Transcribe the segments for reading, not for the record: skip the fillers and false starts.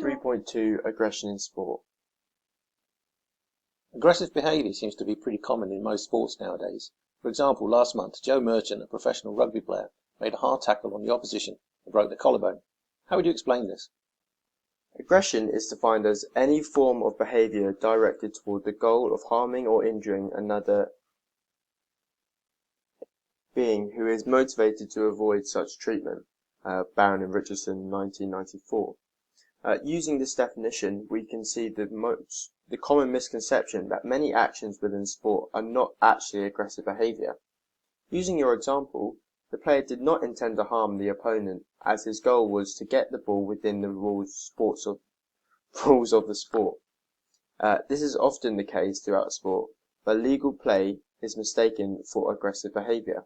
3.2 Aggression in sport. Aggressive behaviour seems to be pretty common in most sports nowadays. For example, last month, Joe Merchant, a professional rugby player, made a hard tackle on the opposition and broke the collarbone. How would you explain this? Aggression is defined as any form of behaviour directed toward the goal of harming or injuring another being who is motivated to avoid such treatment. Barron and Richardson, 1994. Using this definition, we can see the common misconception that many actions within sport are not actually aggressive behaviour. Using your example, the player did not intend to harm the opponent, as his goal was to get the ball within the rules of the sport. This is often the case throughout sport, but legal play is mistaken for aggressive behaviour.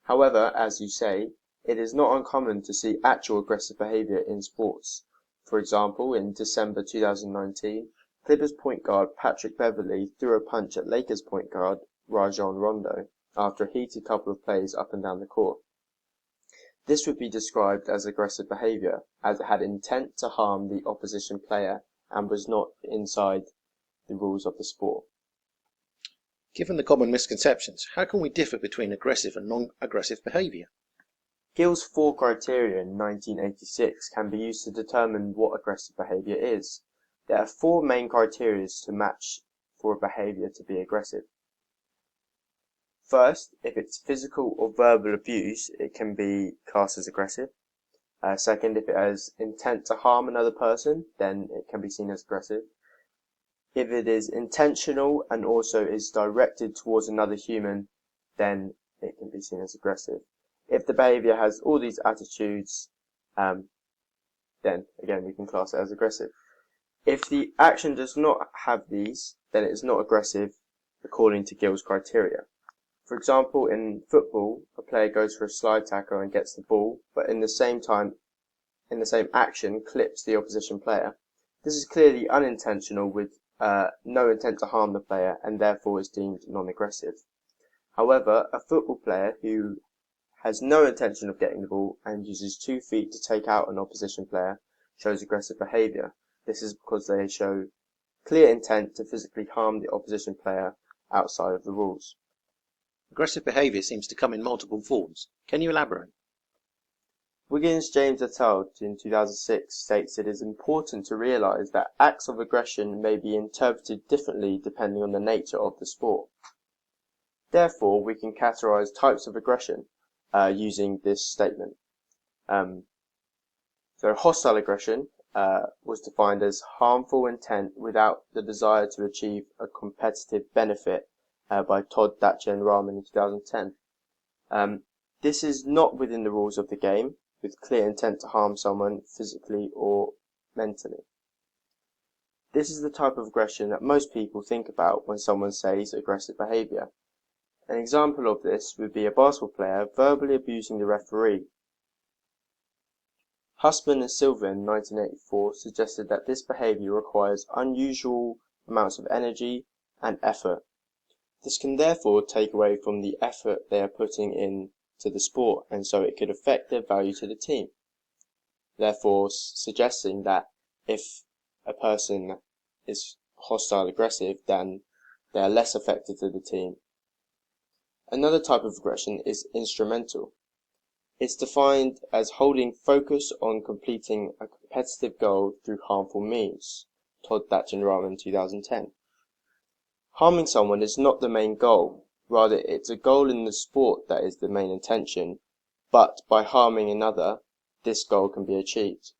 However, as you say, it is not uncommon to see actual aggressive behaviour in sports. For example, in December 2019, Clippers point guard Patrick Beverley threw a punch at Lakers point guard Rajon Rondo after a heated couple of plays up and down the court. This would be described as aggressive behaviour, as it had intent to harm the opposition player and was not inside the rules of the sport. Given the common misconceptions, how can we differ between aggressive and non-aggressive behaviour? Gill's 4 criteria in 1986 can be used to determine what aggressive behaviour is. There are 4 main criteria to match for a behaviour to be aggressive. First, if it's physical or verbal abuse, it can be classed as aggressive. Second, if it has intent to harm another person, then it can be seen as aggressive. If it is intentional and also is directed towards another human, then it can be seen as aggressive. If the behaviour has all these attitudes, then again we can class it as aggressive. If the action does not have these, then it is not aggressive according to Gill's criteria. For example, in football, a player goes for a slide tackle and gets the ball, but in the same action clips the opposition player. This is clearly unintentional with no intent to harm the player and therefore is deemed non-aggressive. However, a football player who has no intention of getting the ball and uses 2 feet to take out an opposition player shows aggressive behaviour. This is because they show clear intent to physically harm the opposition player outside of the rules. Aggressive behaviour seems to come in multiple forms. Can you elaborate? Wiggins, James et al. In 2006 states it is important to realise that acts of aggression may be interpreted differently depending on the nature of the sport. Therefore, we can categorise types of aggression using this statement. So hostile aggression was defined as harmful intent without the desire to achieve a competitive benefit by Todd, Thatcher and Rahman in 2010. This is not within the rules of the game, with clear intent to harm someone physically or mentally. This is the type of aggression that most people think about when someone says aggressive behaviour. An example of this would be a basketball player verbally abusing the referee. Husband and Silva in 1984 suggested that this behaviour requires unusual amounts of energy and effort. This can therefore take away from the effort they are putting in to the sport, and so it could affect their value to the team. Therefore, suggesting that if a person is hostile aggressive, then they are less effective to the team. Another type of aggression is instrumental. It's defined as holding focus on completing a competitive goal through harmful means. Todd, Thatcher and Rahman, 2010. Harming someone is not the main goal, rather it's a goal in the sport that is the main intention, but by harming another, this goal can be achieved.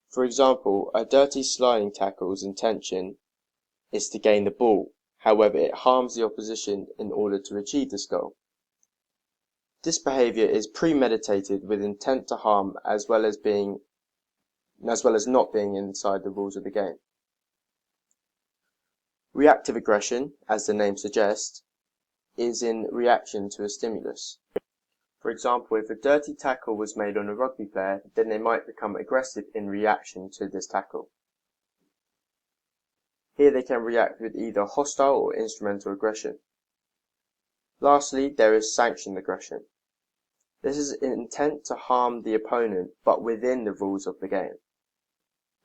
For example, a dirty sliding tackle's intention is to gain the ball, however it harms the opposition in order to achieve this goal. This behaviour is premeditated with intent to harm as well as not being inside the rules of the game. Reactive aggression, as the name suggests, is in reaction to a stimulus. For example, if a dirty tackle was made on a rugby player, then they might become aggressive in reaction to this tackle. Here they can react with either hostile or instrumental aggression. Lastly, there is sanctioned aggression. This is intent to harm the opponent, but within the rules of the game.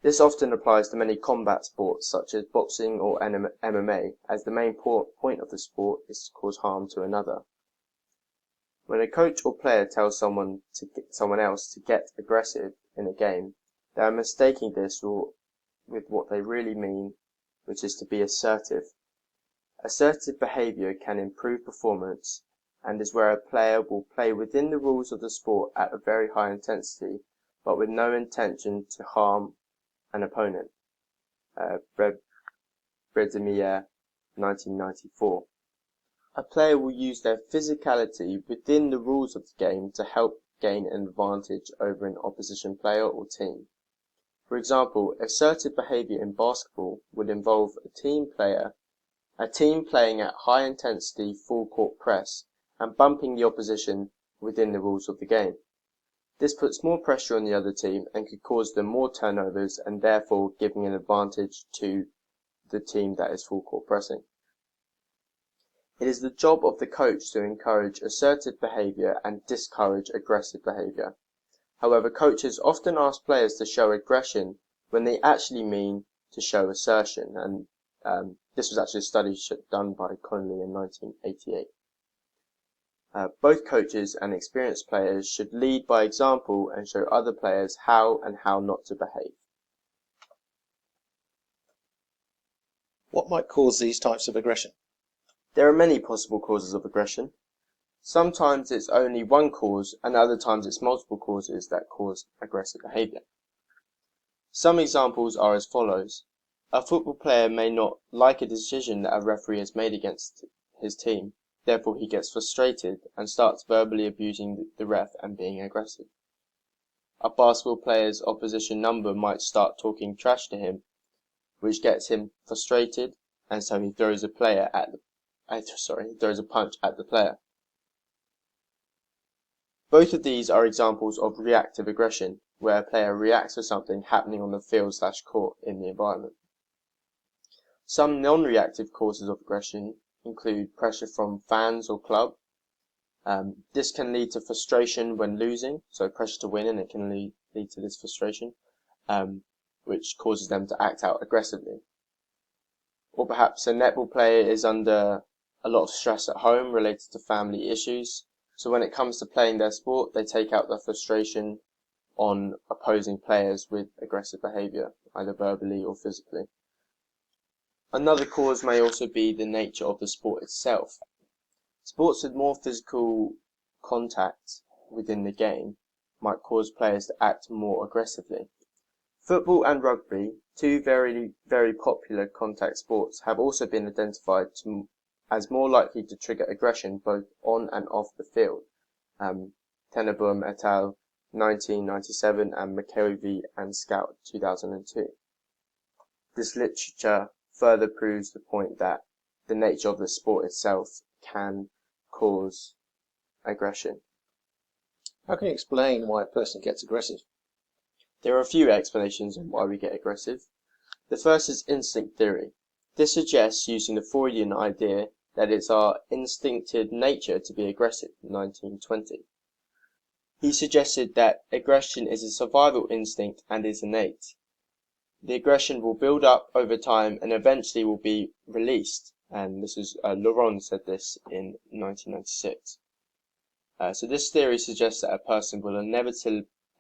This often applies to many combat sports such as boxing or MMA, as the main point of the sport is to cause harm to another. When a coach or player tells someone else to get aggressive in a game, they are mistaking this with what they really mean, which is to be assertive. Assertive behavior can improve performance and is where a player will play within the rules of the sport at a very high intensity, but with no intention to harm an opponent. Bredemir, 1994. A player will use their physicality within the rules of the game to help gain an advantage over an opposition player or team. For example, assertive behavior in basketball would involve a team playing at high intensity full court press and bumping the opposition within the rules of the game. This puts more pressure on the other team and could cause them more turnovers and therefore giving an advantage to the team that is full court pressing. It is the job of the coach to encourage assertive behavior and discourage aggressive behavior. However, coaches often ask players to show aggression when they actually mean to show assertion, and this was actually a study done by Connolly in 1988. Both coaches and experienced players should lead by example and show other players how and how not to behave. What might cause these types of aggression? There are many possible causes of aggression. Sometimes it's only one cause, and other times it's multiple causes that cause aggressive behavior. Some examples are as follows. A football player may not like a decision that a referee has made against his team, therefore he gets frustrated and starts verbally abusing the ref and being aggressive. A basketball player's opposition number might start talking trash to him, which gets him frustrated, and so he throws a punch at the player. Both of these are examples of reactive aggression, where a player reacts to something happening on the field/court in the environment. Some non-reactive causes of aggression include pressure from fans or club. This can lead to frustration when losing, so pressure to win, and it can lead to this frustration, which causes them to act out aggressively. Or perhaps a netball player is under a lot of stress at home related to family issues, so when it comes to playing their sport, they take out their frustration on opposing players with aggressive behavior, either verbally or physically. Another cause may also be the nature of the sport itself. Sports with more physical contact within the game might cause players to act more aggressively. Football and rugby, two very, very popular contact sports, have also been identified as more likely to trigger aggression both on and off the field. Tenenbaum et al. 1997 and McKelvey and Scout 2002. This literature further proves the point that the nature of the sport itself can cause aggression. How can you explain why a person gets aggressive? There are a few explanations on why we get aggressive. The first is instinct theory. This suggests using the Freudian idea that it's our instinctive nature to be aggressive, 1920. He suggested that aggression is a survival instinct and is innate. The aggression will build up over time and eventually will be released. And this is Laurent said this in 1996. So this theory suggests that a person will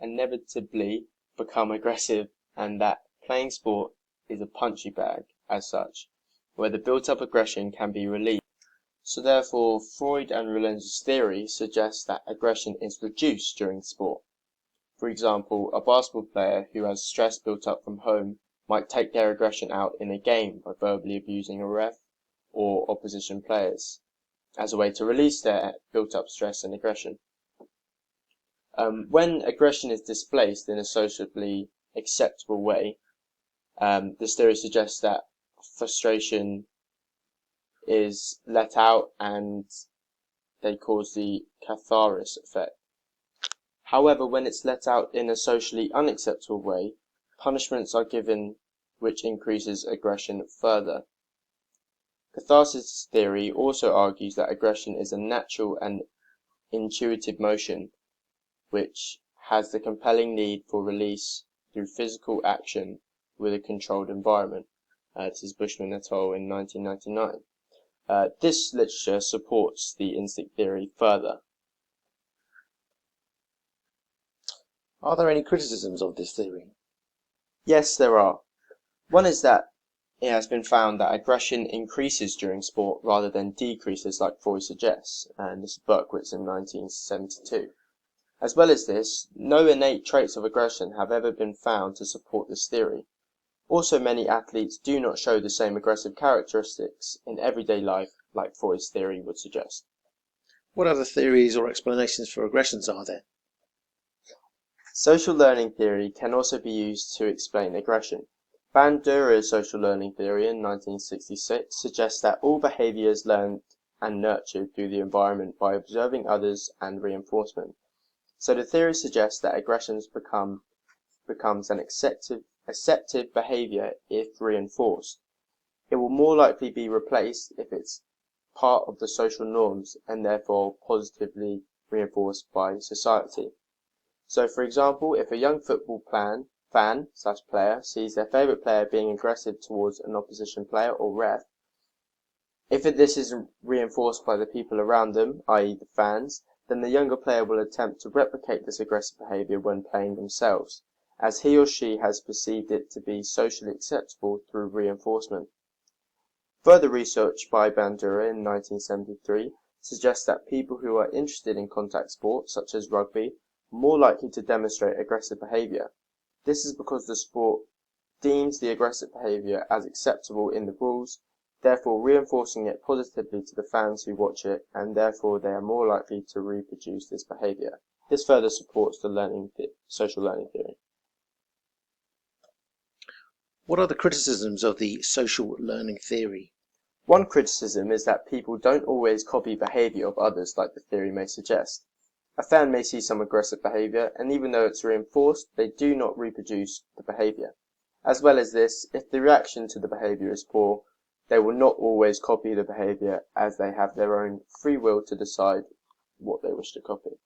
inevitably become aggressive, and that playing sport is a punchy bag as such, where the built-up aggression can be released. So therefore, Freud and Rollens's theory suggests that aggression is reduced during sport. For example, a basketball player who has stress built up from home might take their aggression out in a game by verbally abusing a ref or opposition players as a way to release their built-up stress and aggression. When aggression is displaced in a socially acceptable way, this theory suggests that frustration is let out and they cause the catharsis effect. However, when it's let out in a socially unacceptable way, punishments are given which increases aggression further. Catharsis theory also argues that aggression is a natural and intuitive motion which has the compelling need for release through physical action with a controlled environment. This is Bushman et al. In 1999. This literature supports the instinct theory further. Are there any criticisms of this theory? Yes, there are. One is that it has been found that aggression increases during sport rather than decreases like Freud suggests, and this is Berkowitz in 1972. As well as this, no innate traits of aggression have ever been found to support this theory. Also, many athletes do not show the same aggressive characteristics in everyday life like Freud's theory would suggest. What other theories or explanations for aggressions are there? Social learning theory can also be used to explain aggression. Bandura's social learning theory in 1966 suggests that all behavior is learned and nurtured through the environment by observing others and reinforcement. So the theory suggests that aggression becomes an accepted behavior if reinforced. It will more likely be replaced if it's part of the social norms and therefore positively reinforced by society. So, for example, if a young football fan/player sees their favourite player being aggressive towards an opposition player or ref, if this is reinforced by the people around them, i.e. the fans, then the younger player will attempt to replicate this aggressive behaviour when playing themselves, as he or she has perceived it to be socially acceptable through reinforcement. Further research by Bandura in 1973 suggests that people who are interested in contact sports, such as rugby, are more likely to demonstrate aggressive behaviour. This is because the sport deems the aggressive behaviour as acceptable in the rules, therefore reinforcing it positively to the fans who watch it, and therefore they are more likely to reproduce this behaviour. This further supports the social learning theory. What are the criticisms of the social learning theory? One criticism is that people don't always copy behaviour of others like the theory may suggest. A fan may see some aggressive behaviour, and even though it's reinforced, they do not reproduce the behaviour. As well as this, if the reaction to the behaviour is poor, they will not always copy the behaviour, as they have their own free will to decide what they wish to copy.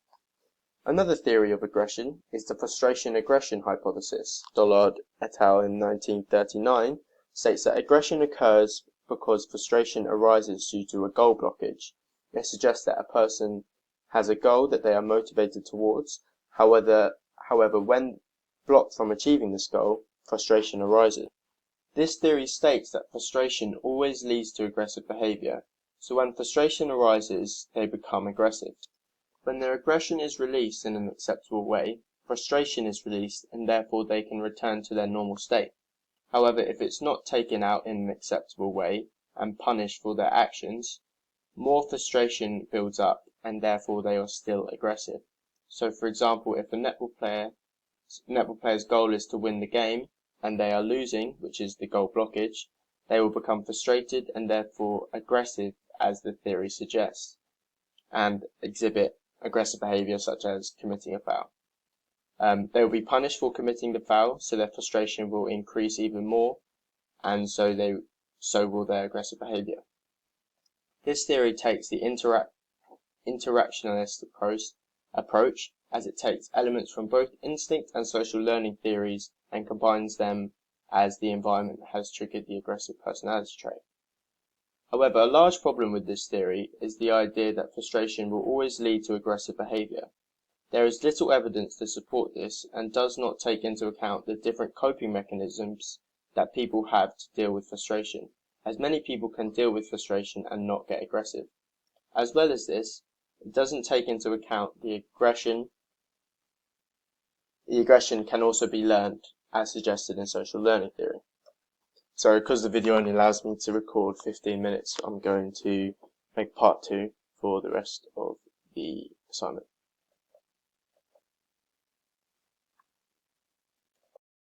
Another theory of aggression is the frustration-aggression hypothesis. Dollard et al. In 1939 states that aggression occurs because frustration arises due to a goal blockage. It suggests that a person has a goal that they are motivated towards. However, when blocked from achieving this goal, frustration arises. This theory states that frustration always leads to aggressive behavior, so when frustration arises, they become aggressive. When their aggression is released in an acceptable way, frustration is released and therefore they can return to their normal state. However, if it's not taken out in an acceptable way and punished for their actions, more frustration builds up and therefore they are still aggressive. So, for example, if a netball player's goal is to win the game, and they are losing, which is the goal blockage, they will become frustrated and therefore aggressive, as the theory suggests, and exhibit aggressive behaviour such as committing a foul. They will be punished for committing the foul, so their frustration will increase even more, and so will their aggressive behaviour. This theory takes the interactionalist approach, as it takes elements from both instinct and social learning theories and combines them as the environment has triggered the aggressive personality trait. However, a large problem with this theory is the idea that frustration will always lead to aggressive behaviour. There is little evidence to support this and does not take into account the different coping mechanisms that people have to deal with frustration, as many people can deal with frustration and not get aggressive. As well as this, it doesn't take into account the aggression can also be learned, as suggested in social learning theory. So, because the video only allows me to record 15 minutes, I'm going to make part 2 for the rest of the assignment.